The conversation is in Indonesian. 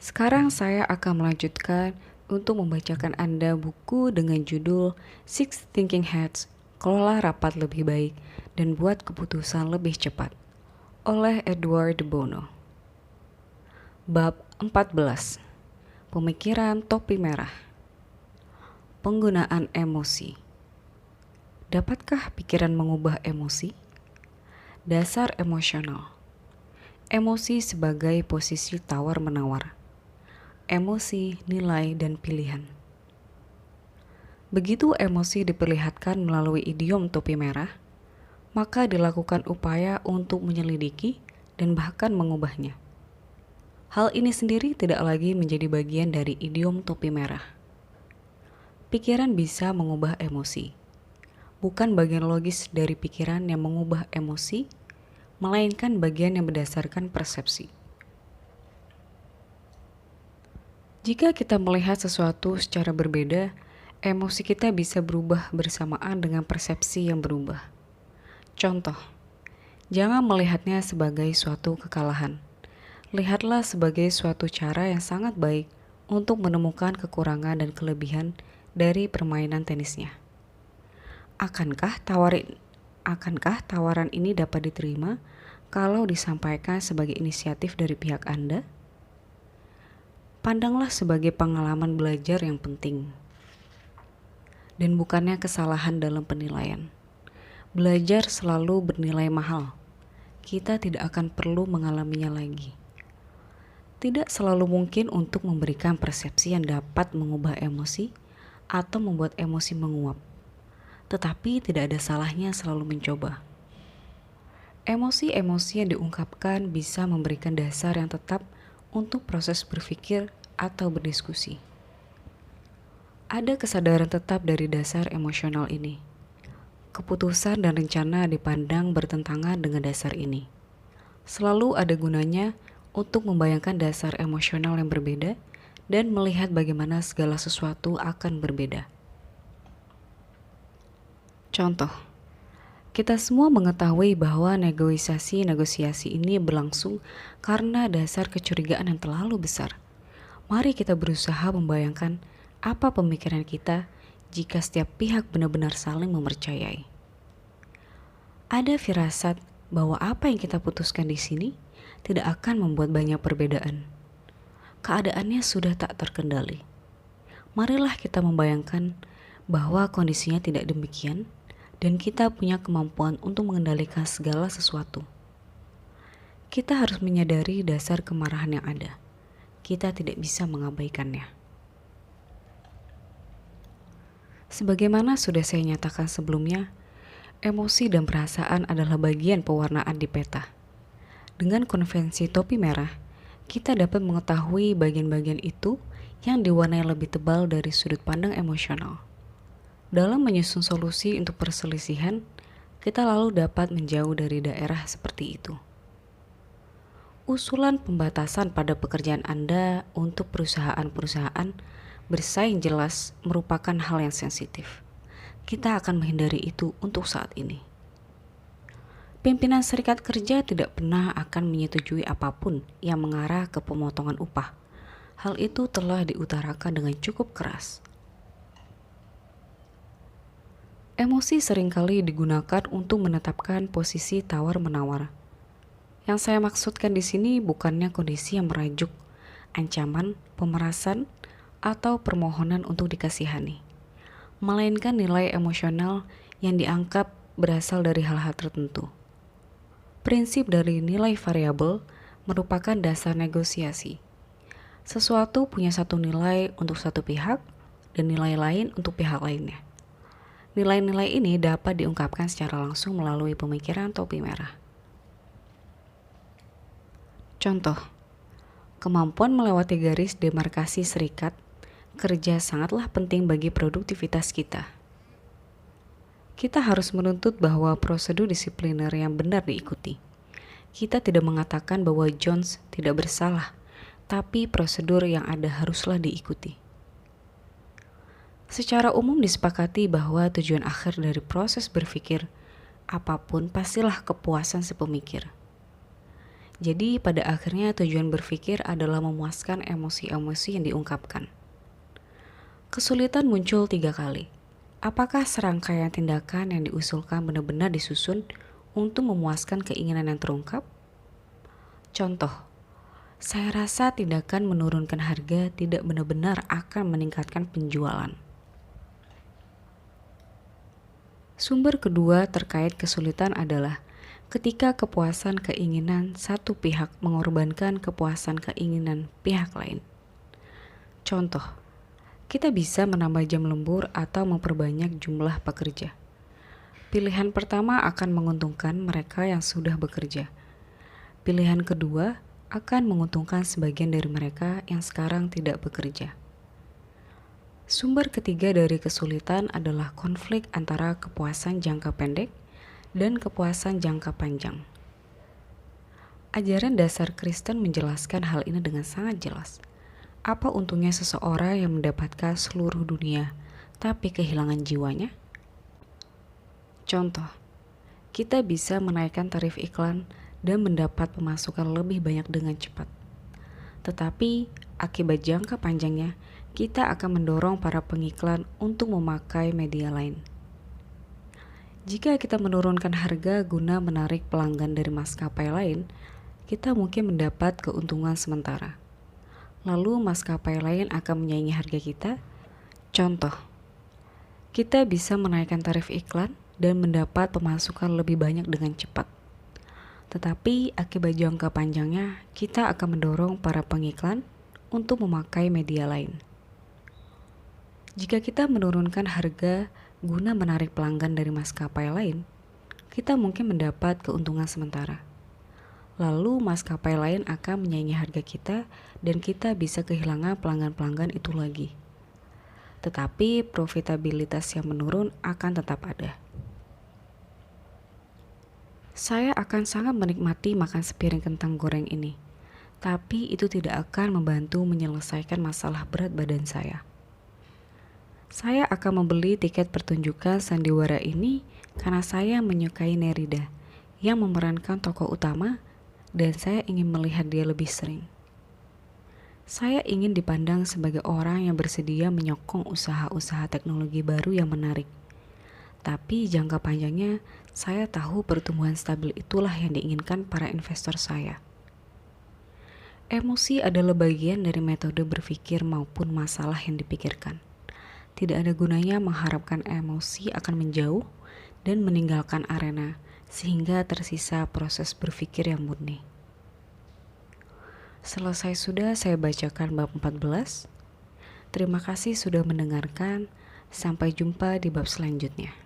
Sekarang saya akan melanjutkan untuk membacakan Anda buku dengan judul Six Thinking Hats, Kelola Rapat Lebih Baik dan Buat Keputusan Lebih Cepat oleh Edward de Bono. Bab 14. Pemikiran Topi Merah. Penggunaan emosi. Dapatkah pikiran mengubah emosi? Dasar emosional. Emosi sebagai posisi tawar-menawar. Emosi, nilai, dan pilihan. Begitu emosi diperlihatkan melalui idiom topi merah, maka dilakukan upaya untuk menyelidiki dan bahkan mengubahnya. Hal ini sendiri tidak lagi menjadi bagian dari idiom topi merah. Pikiran bisa mengubah emosi, bukan bagian logis dari pikiran yang mengubah emosi, melainkan bagian yang berdasarkan persepsi. Jika kita melihat sesuatu secara berbeda, emosi kita bisa berubah bersamaan dengan persepsi yang berubah. Contoh, jangan melihatnya sebagai suatu kekalahan. Lihatlah sebagai suatu cara yang sangat baik untuk menemukan kekurangan dan kelebihan dari permainan tenisnya. Akankah tawaran ini dapat diterima kalau disampaikan sebagai inisiatif dari pihak Anda? Pandanglah sebagai pengalaman belajar yang penting, dan bukannya kesalahan dalam penilaian. Belajar selalu bernilai mahal. Kita tidak akan perlu mengalaminya lagi. Tidak selalu mungkin untuk memberikan persepsi yang dapat mengubah emosi atau membuat emosi menguap. Tetapi tidak ada salahnya selalu mencoba. Emosi-emosi yang diungkapkan bisa memberikan dasar yang tetap untuk proses berpikir atau berdiskusi. Ada kesadaran tetap dari dasar emosional ini. Keputusan dan rencana dipandang bertentangan dengan dasar ini. Selalu ada gunanya untuk membayangkan dasar emosional yang berbeda dan melihat bagaimana segala sesuatu akan berbeda. Contoh, kita semua mengetahui bahwa negosiasi ini berlangsung karena dasar kecurigaan yang terlalu besar. Mari kita berusaha membayangkan apa pemikiran kita jika setiap pihak benar-benar saling mempercayai. Ada firasat bahwa apa yang kita putuskan di sini tidak akan membuat banyak perbedaan. Keadaannya sudah tak terkendali. Marilah kita membayangkan bahwa kondisinya tidak demikian dan kita punya kemampuan untuk mengendalikan segala sesuatu. Kita harus menyadari dasar kemarahan yang ada. Kita tidak bisa mengabaikannya. Sebagaimana sudah saya nyatakan sebelumnya, emosi dan perasaan adalah bagian pewarnaan di peta. Dengan konvensi topi merah, kita dapat mengetahui bagian-bagian itu yang diwarnai lebih tebal dari sudut pandang emosional. Dalam menyusun solusi untuk perselisihan, kita lalu dapat menjauh dari daerah seperti itu. Usulan pembatasan pada pekerjaan Anda untuk perusahaan-perusahaan bersaing jelas merupakan hal yang sensitif. Kita akan menghindari itu untuk saat ini. Pimpinan serikat kerja tidak pernah akan menyetujui apapun yang mengarah ke pemotongan upah. Hal itu telah diutarakan dengan cukup keras. Emosi seringkali digunakan untuk menetapkan posisi tawar-menawar. Yang saya maksudkan di sini bukannya kondisi yang merajuk, ancaman, pemerasan, atau permohonan untuk dikasihani, melainkan nilai emosional yang dianggap berasal dari hal-hal tertentu. Prinsip dari nilai variabel merupakan dasar negosiasi. Sesuatu punya satu nilai untuk satu pihak dan nilai lain untuk pihak lainnya. Nilai-nilai ini dapat diungkapkan secara langsung melalui pemikiran topi merah. Contoh, kemampuan melewati garis demarkasi serikat kerja sangatlah penting bagi produktivitas kita. Kita harus menuntut bahwa prosedur disipliner yang benar diikuti. Kita tidak mengatakan bahwa Jones tidak bersalah, tapi prosedur yang ada haruslah diikuti. Secara umum disepakati bahwa tujuan akhir dari proses berpikir apapun pastilah kepuasan si pemikir. Jadi pada akhirnya tujuan berpikir adalah memuaskan emosi-emosi yang diungkapkan. Kesulitan muncul 3 kali. Apakah serangkaian tindakan yang diusulkan benar-benar disusun untuk memuaskan keinginan yang terungkap? Contoh, saya rasa tindakan menurunkan harga tidak benar-benar akan meningkatkan penjualan. Sumber kedua terkait kesulitan adalah ketika kepuasan keinginan satu pihak mengorbankan kepuasan keinginan pihak lain. Contoh, kita bisa menambah jam lembur atau memperbanyak jumlah pekerja. Pilihan pertama akan menguntungkan mereka yang sudah bekerja. Pilihan kedua akan menguntungkan sebagian dari mereka yang sekarang tidak bekerja. Sumber ketiga dari kesulitan adalah konflik antara kepuasan jangka pendek dan kepuasan jangka panjang. Ajaran dasar Kristen menjelaskan hal ini dengan sangat jelas. Apa untungnya seseorang yang mendapatkan seluruh dunia, tapi kehilangan jiwanya? Contoh, kita bisa menaikkan tarif iklan dan mendapat pemasukan lebih banyak dengan cepat. Tetapi, akibat jangka panjangnya, kita akan mendorong para pengiklan untuk memakai media lain. Jika kita menurunkan harga guna menarik pelanggan dari maskapai lain, kita mungkin mendapat keuntungan sementara. Lalu maskapai lain akan menyaingi harga kita. Contoh, kita bisa menaikkan tarif iklan dan mendapat pemasukan lebih banyak dengan cepat. Tetapi akibat jangka panjangnya, kita akan mendorong para pengiklan untuk memakai media lain. Jika kita menurunkan harga guna menarik pelanggan dari maskapai lain, kita mungkin mendapat keuntungan sementara. Lalu maskapai lain akan menyaingi harga kita dan kita bisa kehilangan pelanggan-pelanggan itu lagi. Tetapi profitabilitas yang menurun akan tetap ada. Saya akan sangat menikmati makan sepiring kentang goreng ini, tapi itu tidak akan membantu menyelesaikan masalah berat badan saya. Saya akan membeli tiket pertunjukan sandiwara ini karena saya menyukai Nerida yang memerankan tokoh utama dan saya ingin melihat dia lebih sering. Saya ingin dipandang sebagai orang yang bersedia menyokong usaha-usaha teknologi baru yang menarik. Tapi jangka panjangnya, saya tahu pertumbuhan stabil itulah yang diinginkan para investor saya. Emosi adalah bagian dari metode berpikir maupun masalah yang dipikirkan. Tidak ada gunanya mengharapkan emosi akan menjauh dan meninggalkan arena, sehingga tersisa proses berpikir yang murni. Selesai sudah saya bacakan bab 14. Terima kasih sudah mendengarkan. Sampai jumpa di bab selanjutnya.